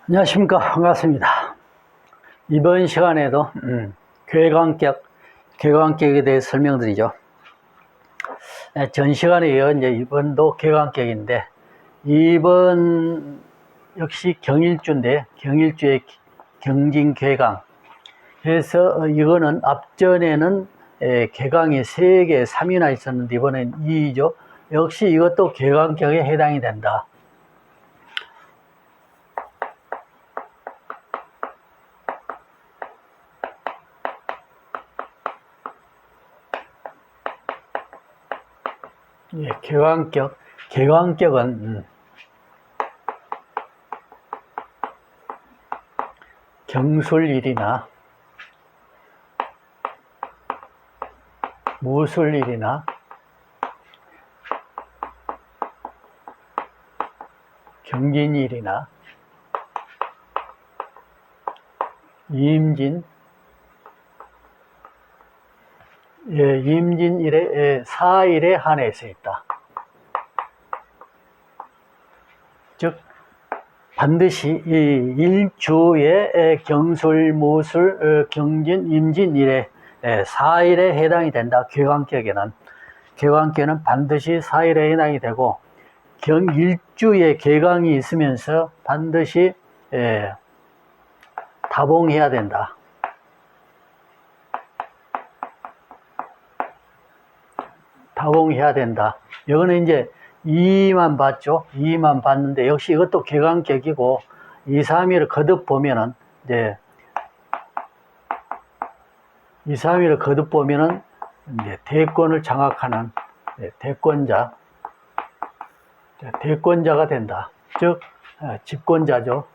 안녕하십니까. 반갑습니다. 이번 시간에도 궤관격에 대해서 설명드리죠. 전 시간에 이어 이제 이번도 궤관격인데, 이번 역시 경일주인데, 경일주의 경진궤강. 그래서 이거는 앞전에는 궤강이 3개, 3이나 있었는데 이번엔 2죠. 역시 이것도 궤관격에 해당이 된다. 예, 궤관격은 경술일이나 무술일이나 경진일이나 임진, 임진일의 4일에 한해서 있다. 즉 반드시 이 일주의 경술, 무술, 경진, 임진일의 4일에 해당이 된다. 궤관격에는 반드시 4일에 해당이 되고, 일주의 궤강이 있으면서 반드시 다봉해야 된다. 다봉해야 된다. 이거는 이제 2만 봤죠. 2만 봤는데 역시 이것도 궤관격이고, 2, 3일을 거듭 보면은 이제 2, 3일을 거듭 보면은 이제 대권을 장악하는 대권자가 된다. 즉 집권자죠.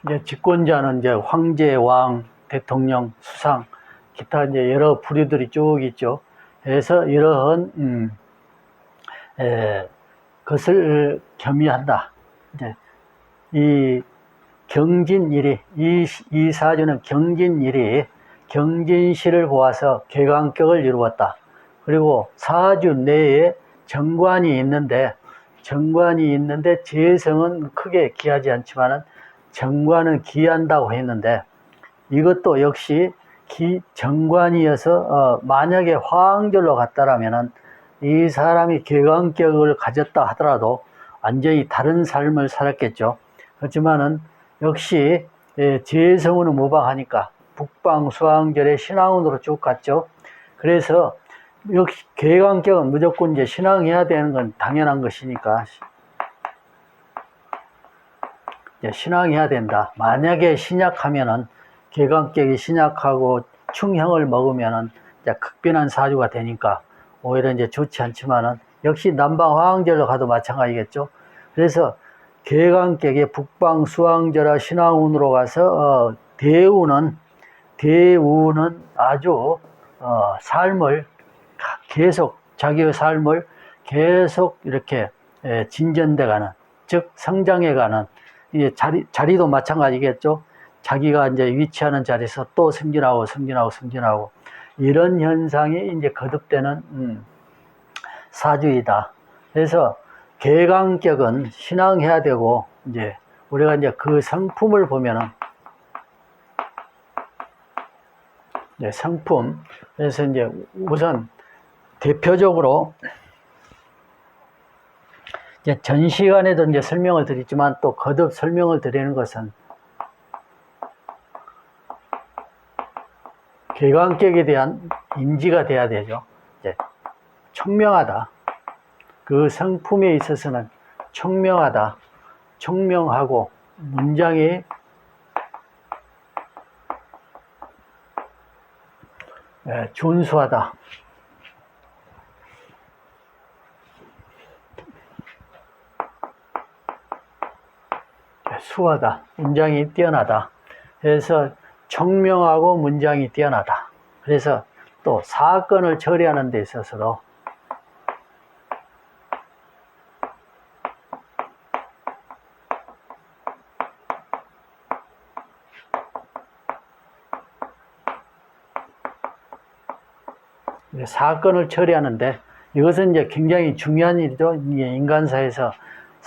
이제 집권자는 이제 황제, 왕, 대통령, 수상, 기타 이제 여러 부류들이 쭉 있죠. 그래서 이러한 것을 겸유한다. 이제 이 경진일이, 이 사주는 경진일이 경진시를 보아서 궤관격을 이루었다. 그리고 사주 내에 정관이 있는데 재성은 크게 기하지 않지만은 정관은 기한다고 했는데, 이것도 역시 정관이어서 만약에 화왕절로 갔다라면은 이 사람이 궤관격을 가졌다 하더라도 완전히 다른 삶을 살았겠죠. 그렇지만은 역시 재성운은 무방하니까 북방 수왕절에 신앙운으로 쭉 갔죠. 그래서 역시 궤관격은 무조건 이제 신앙해야 되는 건 당연한 것이니까 이제 신앙해야 된다. 만약에 신약하면은 궤관격이 신약하고 충형을 먹으면은 이제 극빈한 사주가 되니까 오히려 이제 좋지 않지만은 역시 남방 화왕절로 가도 마찬가지겠죠. 그래서 궤관격의 북방 수왕절과 신왕운으로 가서 대우는 아주 삶을 계속 자기의 삶을 계속 이렇게 진전돼가는, 즉 성장해가는, 이제 자리도 마찬가지겠죠. 자기가 이제 위치하는 자리에서 또 승진하고 이런 현상이 이제 거듭되는 사주이다. 그래서 궤관격은 신앙해야 되고, 이제 우리가 이제 그 성품을 보면은 성품, 그래서 이제 우선 대표적으로 이제 전 시간에도 이제 설명을 드렸지만 또 거듭 설명을 드리는 것은 궤관격에 대한 인지가 돼야 되죠. 이제 총명하다. 그 성품에 있어서는 총명하다. 총명하고 문장이 준수하다. 수하다. 문장이 뛰어나다. 그래서 총명하고 문장이 뛰어나다. 그래서 또 사건을 처리하는 데 있어서도 사건을 처리하는데, 이것은 이제 굉장히 중요한 일이죠. 인간사에서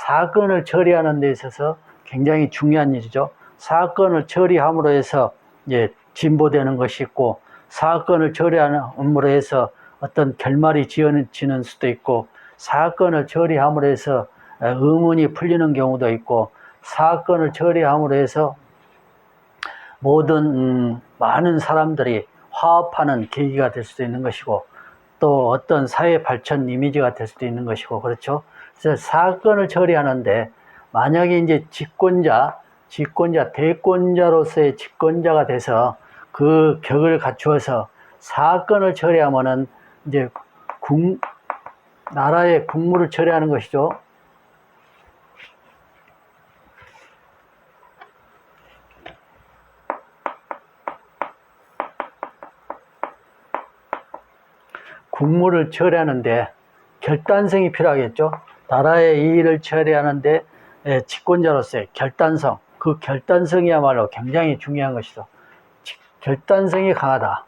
사건을 처리하는 데 있어서 굉장히 중요한 일이죠. 사건을 처리함으로 해서 이제 진보되는 것이 있고, 사건을 처리함으로 해서 어떤 결말이 지어지는 수도 있고, 사건을 처리함으로 해서 의문이 풀리는 경우도 있고, 사건을 처리함으로 해서 모든 많은 사람들이 화합하는 계기가 될 수도 있는 것이고, 또 어떤 사회 발전 이미지가 될 수도 있는 것이고, 그렇죠? 그래서 사건을 처리하는데 만약에 이제 대권자로서의 집권자가 돼서 그 격을 갖추어서 사건을 처리하면은 이제 나라의 국무를 처리하는 것이죠. 국무를 처리하는데 결단성이 필요하겠죠. 나라의 이익을 처리하는데 집권자로서의 결단성, 그 결단성이야말로 굉장히 중요한 것이죠. 결단성이 강하다.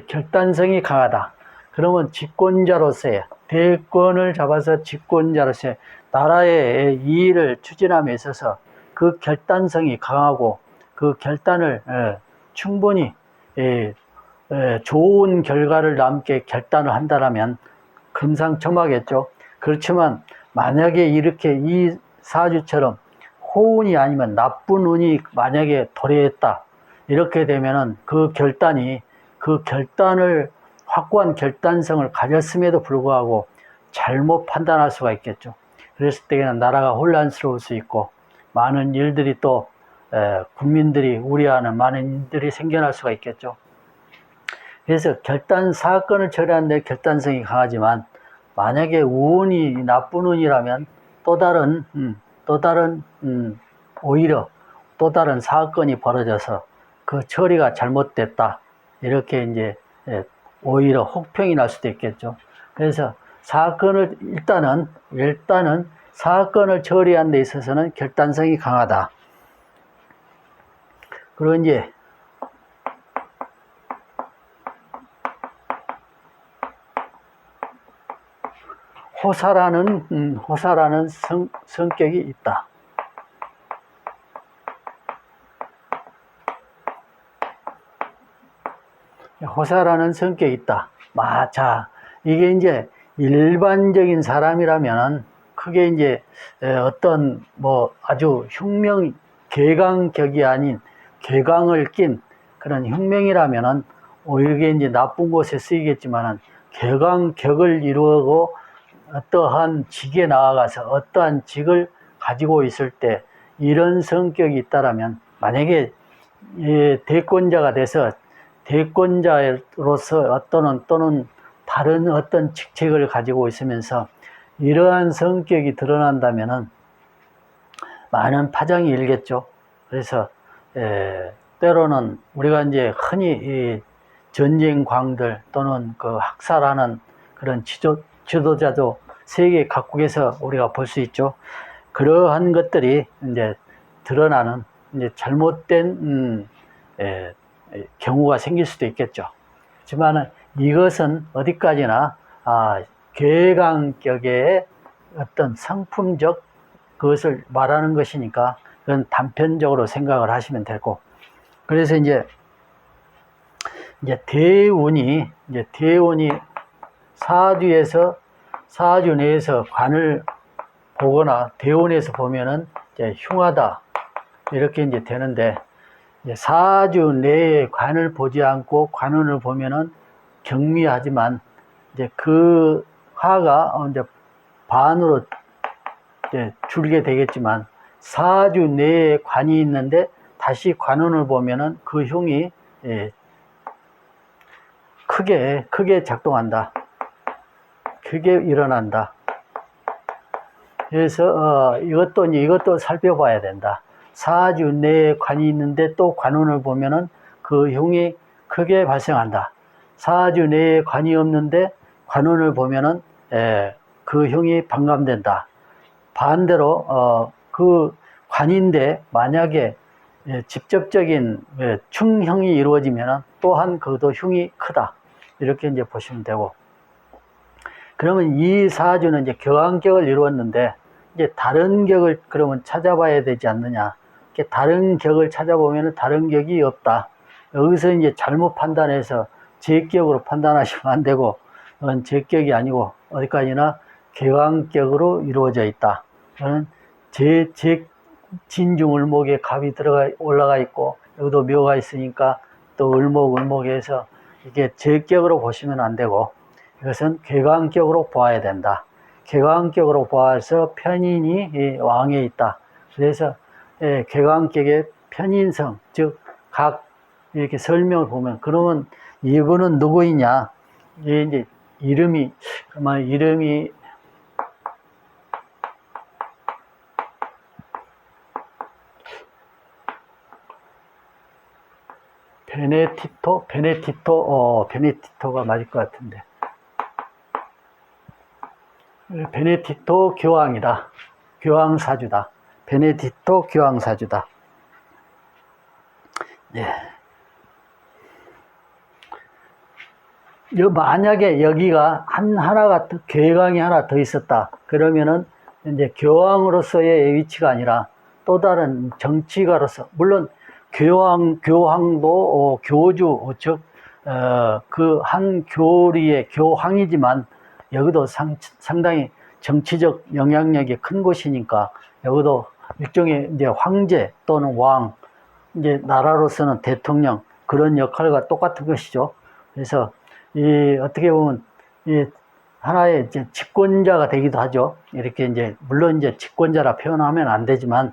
결단성이 강하다. 그러면 집권자로서의 대권을 잡아서 집권자로서의 나라의 이익을 추진함에 있어서 그 결단성이 강하고 그 결단을 충분히 좋은 결과를 남게 결단을 한다라면 금상첨화겠죠. 그렇지만 만약에 이렇게 이 사주처럼 호운이 아니면 나쁜 운이 만약에 도래했다, 이렇게 되면은 그 결단을 확고한 결단성을 가졌음에도 불구하고 잘못 판단할 수가 있겠죠. 그랬을 때에는 나라가 혼란스러울 수 있고, 많은 일들이 또 국민들이 우려하는 많은 일들이 생겨날 수가 있겠죠. 그래서 사건을 처리하는데 결단성이 강하지만, 만약에 운이 나쁜 운이라면 오히려 또 다른 사건이 벌어져서 그 처리가 잘못됐다, 이렇게 이제 오히려 혹평이 날 수도 있겠죠. 그래서 일단은 사건을 처리하는 데 있어서는 결단성이 강하다. 그리고 이제 호사라는 성격이 있다. 호사라는 성격이 있다. 자, 이게 이제 일반적인 사람이라면 크게 이제 어떤 아주 개강격이 아닌 개강을 낀 그런 흉명이라면은 오히려 이제 나쁜 곳에 쓰이겠지만은 개강격을 이루고 어떠한 직에 나아가서 어떠한 직을 가지고 있을 때 이런 성격이 있다라면, 만약에 대권자가 돼서 대권자로서 또는 다른 어떤 직책을 가지고 있으면서 이러한 성격이 드러난다면은 많은 파장이 일겠죠. 그래서 때로는 우리가 이제 흔히 이 전쟁광들 또는 그 학살하는 그런 지도자도 세계 각국에서 우리가 볼 수 있죠. 그러한 것들이 이제 드러나는 이제 잘못된 경우가 생길 수도 있겠죠. 하지만 이것은 어디까지나 개강격의 어떤 상품적 그것을 말하는 것이니까 그건 단편적으로 생각을 하시면 되고, 그래서 이제 대운이 사주 내에서 관을 보거나 대운에서 보면은 이제 흉하다, 이렇게 이제 되는데, 사주 내에 관을 보지 않고 관운을 보면은 경미하지만 이제 그 화가 이제 반으로 이제 줄게 되겠지만, 사주 내에 관이 있는데 다시 관운을 보면은 그 흉이 크게 작동한다. 크게 일어난다. 그래서 이것도 살펴봐야 된다. 사주 내에 관이 있는데 또 관운을 보면은 그 흉이 크게 발생한다. 사주 내에 관이 없는데 관운을 보면은 그 흉이 반감된다. 반대로 그 관인데 만약에 직접적인 충형이 이루어지면 또한 그것도 흉이 크다. 이렇게 이제 보시면 되고, 그러면 이 사주는 이제 격앙격을 이루었는데 이제 다른 격을 그러면 찾아봐야 되지 않느냐. 다른 격을 찾아보면 다른 격이 없다. 여기서 이제 잘못 판단해서 제격으로 판단하시면 안 되고, 그건 제격이 아니고 어디까지나 격앙격으로 이루어져 있다. 그는 진중을목에 갑이 올라가 있고, 여기도 묘가 있으니까 또 을목에서 이게 제격으로 보시면 안 되고, 이것은 격앙격으로 보아야 된다. 격앙격으로 보아서 편인이 왕에 있다. 그래서 격앙격의 편인성, 즉 각 이렇게 설명을 보면, 그러면 이분은 누구이냐? 이제 이름이 베네티토가 맞을 것 같은데. 베네티토 교황이다. 교황사주다. 베네티토 교황사주다. 예. 만약에 여기가 하나가 격앙이 하나 더 있었다. 그러면은 이제 교황으로서의 위치가 아니라 또 다른 정치가로서, 물론 교황도 교주, 즉 그 한 교리의 교황이지만 여기도 상당히 정치적 영향력이 큰 곳이니까 여기도 일종의 이제 황제 또는 왕, 이제 나라로서는 대통령, 그런 역할과 똑같은 것이죠. 그래서 어떻게 보면 하나의 이제 집권자가 되기도 하죠. 이렇게 이제 물론 이제 집권자라 표현하면 안 되지만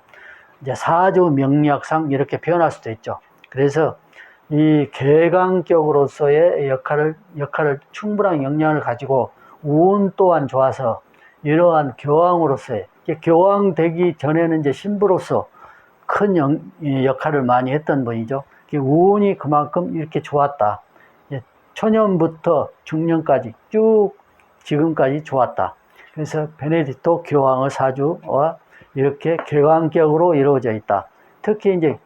이제 사주 명리학상 이렇게 표현할 수도 있죠. 그래서 이 격앙격으로서의 역할을 충분한 역량을 가지고 운 또한 좋아서 이러한 교황으로서의, 교황되기 전에는 이제 신부로서 큰 역할을 많이 했던 분이죠. 운이 그만큼 이렇게 좋았다. 초년부터 중년까지 쭉 지금까지 좋았다. 그래서 베네디토 교황의 사주와 이렇게 격앙격으로 이루어져 있다. 특히 이제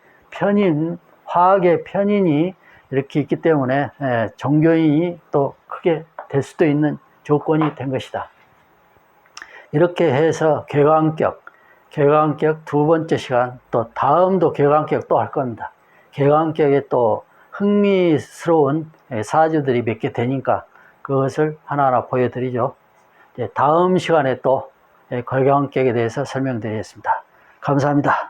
화학의 편인이 이렇게 있기 때문에 종교인이 또 크게 될 수도 있는 조건이 된 것이다. 이렇게 해서 격앙격 두 번째 시간, 또 다음도 격앙격 또 할 겁니다. 격앙격에 또 흥미스러운 사주들이 몇 개 되니까 그것을 하나하나 보여드리죠. 다음 시간에 또 격앙격에 대해서 설명드리겠습니다. 감사합니다.